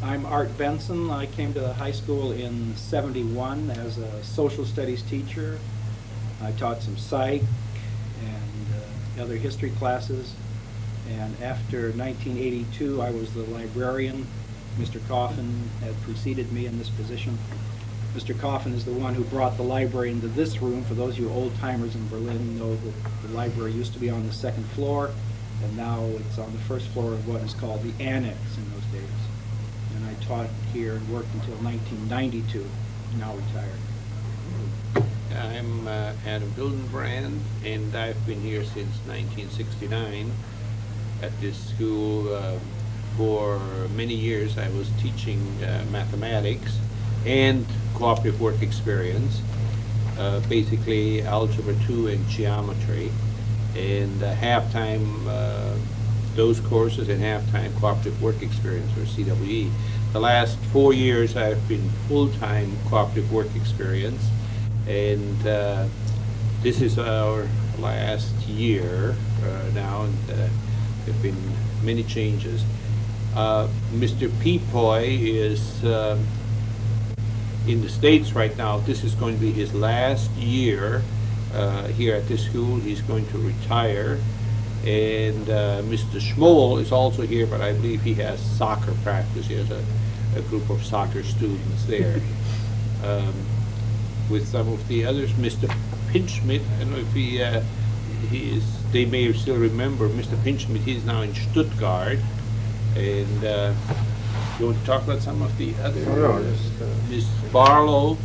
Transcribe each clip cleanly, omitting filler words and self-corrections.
I'm Art Benson. I came to the high school in '71 as a social studies teacher. I taught some psych and other history classes. And after 1982, I was the librarian. Mr. Coffin had preceded me in this position. Mr. Coffin is the one who brought the library into this room. For those of you old-timers in Berlin know that the library used to be on the second floor, and now it's on the first floor of what is called the annex in those days. And I taught here and worked until 1992, now retired. I'm Adam Hildenbrand, and I've been here since 1969 at this school. For many years I was teaching mathematics and cooperative work experience, basically Algebra 2 and geometry, and half-time those courses and half-time cooperative work experience, or CWE. The last 4 years I've been full-time cooperative work experience, and this is our last year now, and there have been many changes. Mr. Peepoy is in the States right now. This is going to be his last year here at this school. He's going to retire. And Mr. Schmoll is also here, but I believe he has soccer practice. He has a group of soccer students there. With some of the others, Mr. Pinchmit, I don't know if they may still remember Mr. Pinchmit. He's now in Stuttgart. And you want to talk about some of the others? Miss Barlow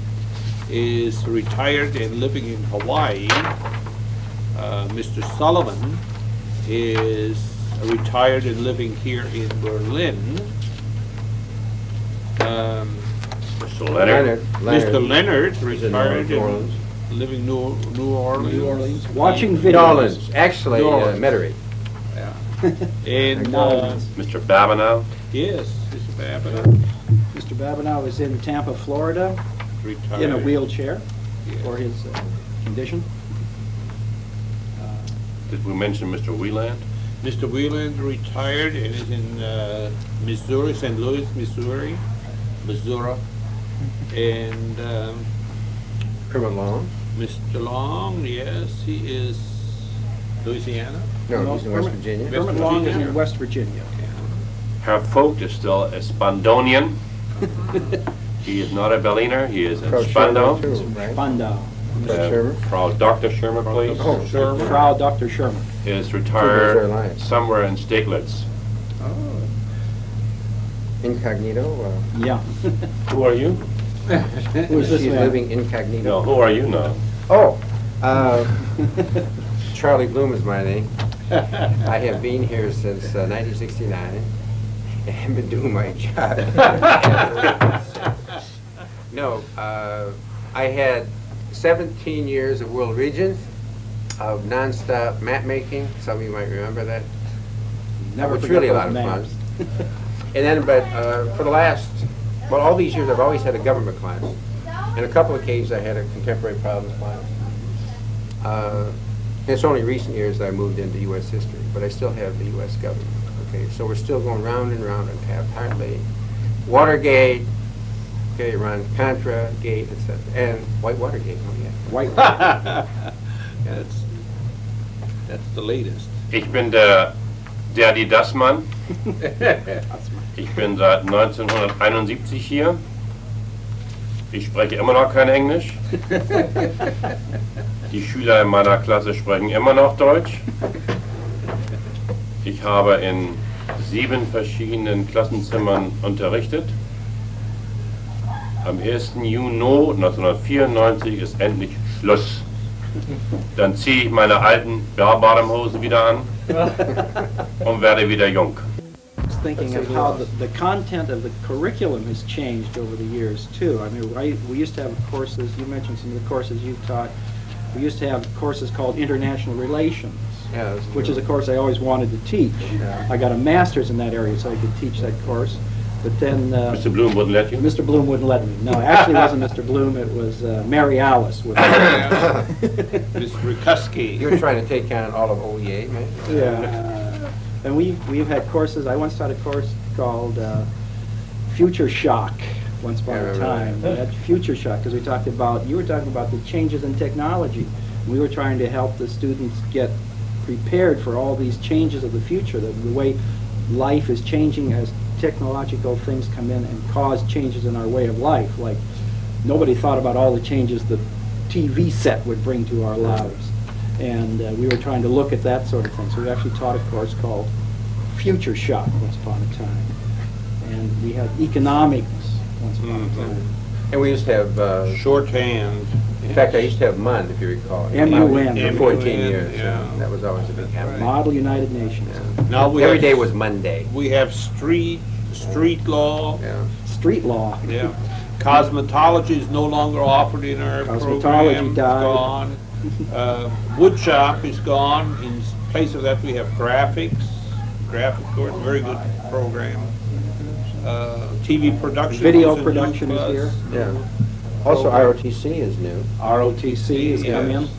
is retired and living in Hawaii. Mr. Sullivan is retired and living here in Berlin. Mr. Leonard. Mr. Leonard, retired and living New Orleans. Watching videos. New Orleans, actually, Metairie. And Mr. Babineau. Yes, Mr. Babineau. Mr. Babineau is in Tampa, Florida, Retired. in a wheelchair for his condition. Did we mention Mr. Wieland? Mr. Wieland retired and is in Missouri, St. Louis, Missouri. And Kermit Long. Mr. Long, yes, he is Louisiana. No, he's in West Virginia. Kermit Long is in West Virginia. Herr Vogt is still a Spandonian. He is not a Berliner, he is a Spandau. Spandau. Frau Dr. Sherman, please. Oh, Sherman. Frau Dr. Sherman. Is retired somewhere in Steglitz. Oh. Incognito? Yeah. Who are you? Who is this She's man? living incognito. No, who are you now? Oh, Charlie Bloom is my name. I have been here since 1969 and been doing my job. No, I had 17 years of world regions of non-stop map making. Some of you might remember that. Never It's really a lot of fun. And then, but for the last, well, all these years I've always had a government class. And a couple of occasions I had a contemporary problems class. It's only recent years that I moved into U.S. history, but I still have the U.S. government. Okay, so we're still going round and round on Taft-Hartley, Watergate, okay, Iran-Contra Gate, etc., and White Watergate. Oh yeah, White. That's the latest. Ich bin der die Dassmann. Ich bin seit 1971 hier. Ich spreche immer noch kein Englisch. Die Schüler in meiner Klasse sprechen immer noch Deutsch. Ich habe in 7 verschiedenen Klassenzimmern unterrichtet. Am 1. Juni 1994 ist endlich Schluss. Dann ziehe ich meine alten Bärbadehosen wieder an und werde wieder jung. I was thinking of how the content of the curriculum has changed over the years too. I mean, we used to have courses, you mentioned some of the courses you've taught. We used to have courses called International Relations, which is a course I always wanted to teach. I got a master's in that area so I could teach that course. But then Mr. Bloom wouldn't let you? Mr. Bloom wouldn't let me. No, actually it wasn't Mr. Bloom, it was Mary Alice. Miss Rikuski. you were trying to take on all of OEA, man. Yeah. And we've had courses. I once taught a course called future shock once upon Yeah, a right. time. That future shock, because you were talking about the changes in technology. We were trying to help the students get prepared for all these changes of the future, the way life is changing as technological things come in and cause changes in our way of life. Like, nobody thought about all the changes the TV set would bring to our lives. And we were trying to look at that sort of thing. So we actually taught a course called Future Shock once upon a time. And we had economics once upon a time. And we used to have, Shorthand. in fact, I used to have MUN, if you recall. MUN. For 14 MUN, years. yeah. That was always a big habit. Model United Nations. Now we Every have- day was Monday. We have street law. Yeah. Street law. Yeah. Cosmetology is no longer offered in our Cosmetology program. It's died. gone. Wood shop is gone. In place of that, we have graphics. Graphic course, very good program. TV production. Video is a new production is class. here. Yeah. Also, ROTC is new. ROTC has come in. Yes.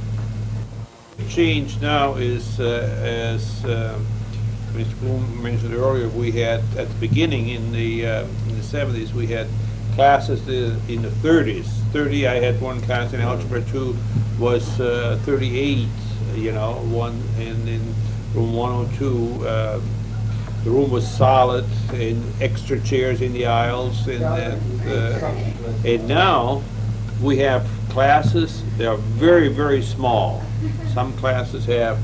Change now is, as Mr. Bloom mentioned earlier, we had, at the beginning in the 70s, we had classes in the 30s. 30, I had one class in Algebra 2 was 38, you know, and in room 102, the room was solid and extra chairs in the aisles, and now we have classes that are very, very small. Some classes have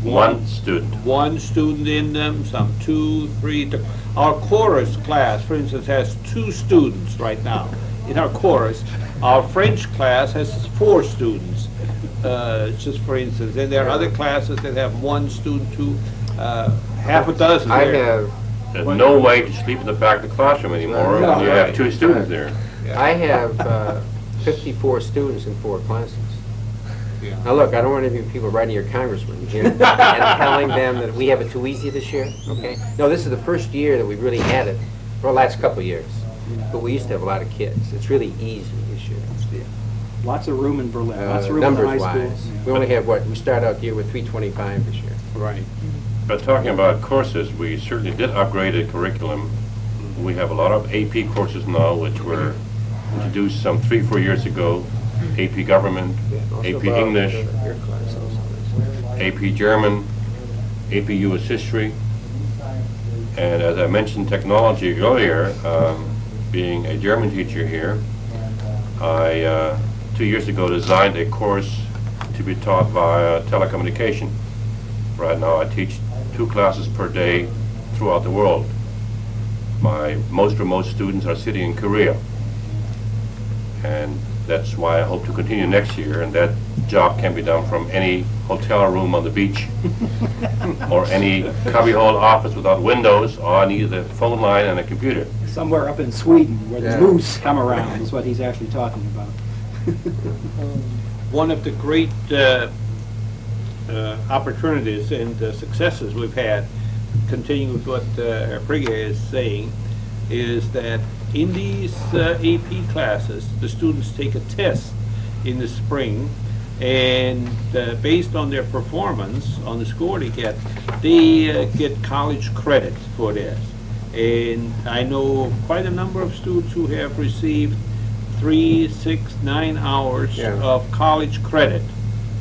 One student. one student in them, some 2, 3. Our chorus class, for instance, has 2 students right now in our chorus. Our French class has 4 students, just for instance. And there are other classes that have 1 student to half a dozen I there. have, There's no way to sleep in the back of the classroom anymore when you have 2 students there. I have 54 students in 4 classes. Yeah. Now look, I don't want any people writing your congressman here and telling them that we have it too easy this year, okay? No, this is the first year that we really had it, for the last couple of years. But we used to have a lot of kids. It's really easy this year. Lots of room in Berlin, lots of room in the high schools. Numbers-wise. We only have, what, we start out here with 325 this year. Right. But talking about courses, we certainly did upgrade the curriculum. We have a lot of AP courses now, which were introduced some 3-4 years ago. AP Government, AP English, Your class also. AP German, AP US History. And as I mentioned technology earlier, being a German teacher here, I 2 years ago designed a course to be taught via telecommunication. Right now I teach 2 classes per day throughout the world. My most remote students are sitting in Korea. And that's why I hope to continue next year, and that job can be done from any hotel room on the beach or any cubbyhole office without windows. All I need is a phone line and a computer. Somewhere up in Sweden where the Yeah. moose come around is what he's actually talking about. One of the great opportunities and successes we've had, continuing with what Prige is saying, is that in these AP classes, the students take a test in the spring, and based on their performance, on the score they get college credit for this. And I know quite a number of students who have received 3, 6, 9 hours Yeah. of college credit.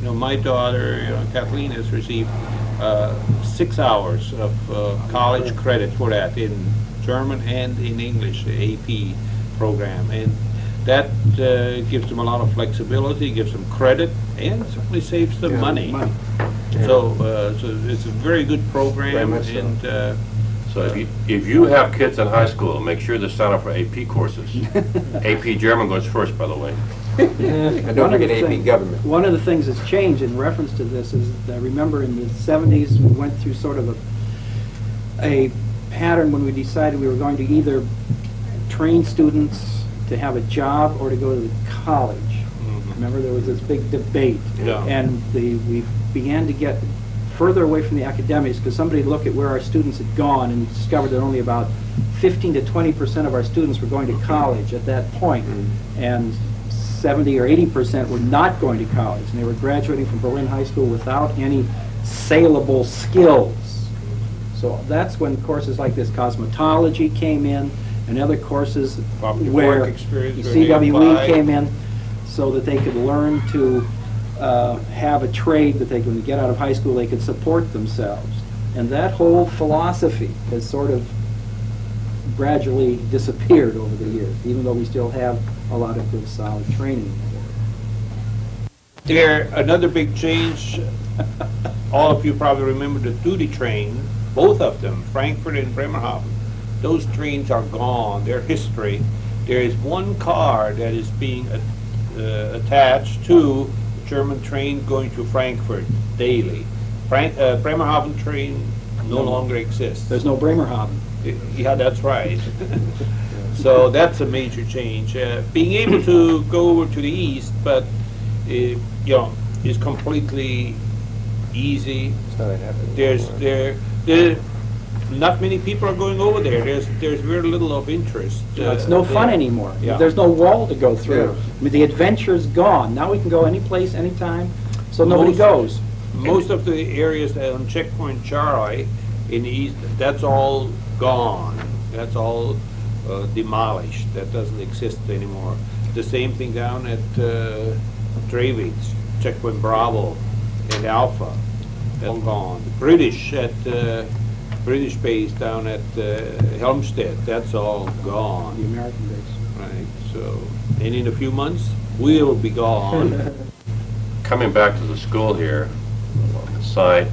You know, my daughter, Kathleen, has received 6 hours of college credit for that in German and in English, the AP program. And that gives them a lot of flexibility, gives them credit, and certainly saves them Yeah, money. Yeah. So it's a very good program. Very much so. And So if you have kids in high school, make sure they sign up for AP courses. AP German goes first, by the way. And don't forget AP Government. One of the things that's changed in reference to this is that I remember in the 70s we went through sort of a pattern when we decided we were going to either train students to have a job or to go to college. Remember, there was this big debate. Yeah. And we began to get further away from the academics because somebody looked at where our students had gone and discovered that only about 15 to 20% of our students were going to college at that point. And 70 or 80% were not going to college, and they were graduating from Berlin High School without any saleable skills. So that's when courses like this cosmetology came in, and other courses Property where work experience where they CWE apply. came in so that they could learn to have a trade that they, when they get out of high school, they could support themselves. And that whole philosophy has sort of gradually disappeared over the years, even though we still have a lot of good, solid training in the area. Another big change, all of you probably remember the duty train, both of them, Frankfurt and Bremerhaven. Those trains are gone, they're history. There is one car that is being attached to the German train going to Frankfurt daily. Bremerhaven train no longer exists. There's no Bremerhaven. Yeah, that's right. So that's a major change. Being able to go over to the east, but you know, is completely easy. It's not happening. There, not many people are going over there. There's very little of interest. It's no fun there. anymore. Yeah. There's no wall to go through. Yeah. I mean, the adventure's gone. Now we can go any place, anytime, so nobody goes. Most of the areas on Checkpoint Charlie in the east, that's all gone. That's all demolished. That doesn't exist anymore. The same thing down at Dravitz, Checkpoint Bravo and Alpha. That's gone. British at British base down at Helmstedt. That's all gone. The American base. Right. So, and in a few months, we'll be gone. Coming back to the school here, on the side,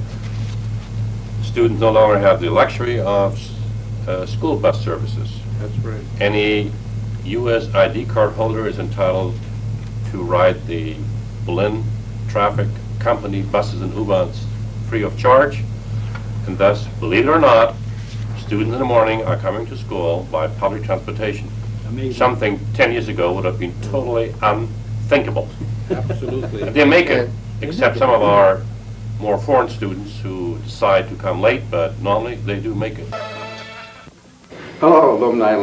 students no longer have the luxury of school bus services. That's right. Any U.S. ID card holder is entitled to ride the Berlin Traffic Company buses and U-Bahns free of charge, and thus, believe it or not, students in the morning are coming to school by public transportation. Amazing. Something 10 years ago would have been totally unthinkable. Absolutely. They make it, except some of our more foreign students who decide to come late, but normally they do make it. Hello, alumni.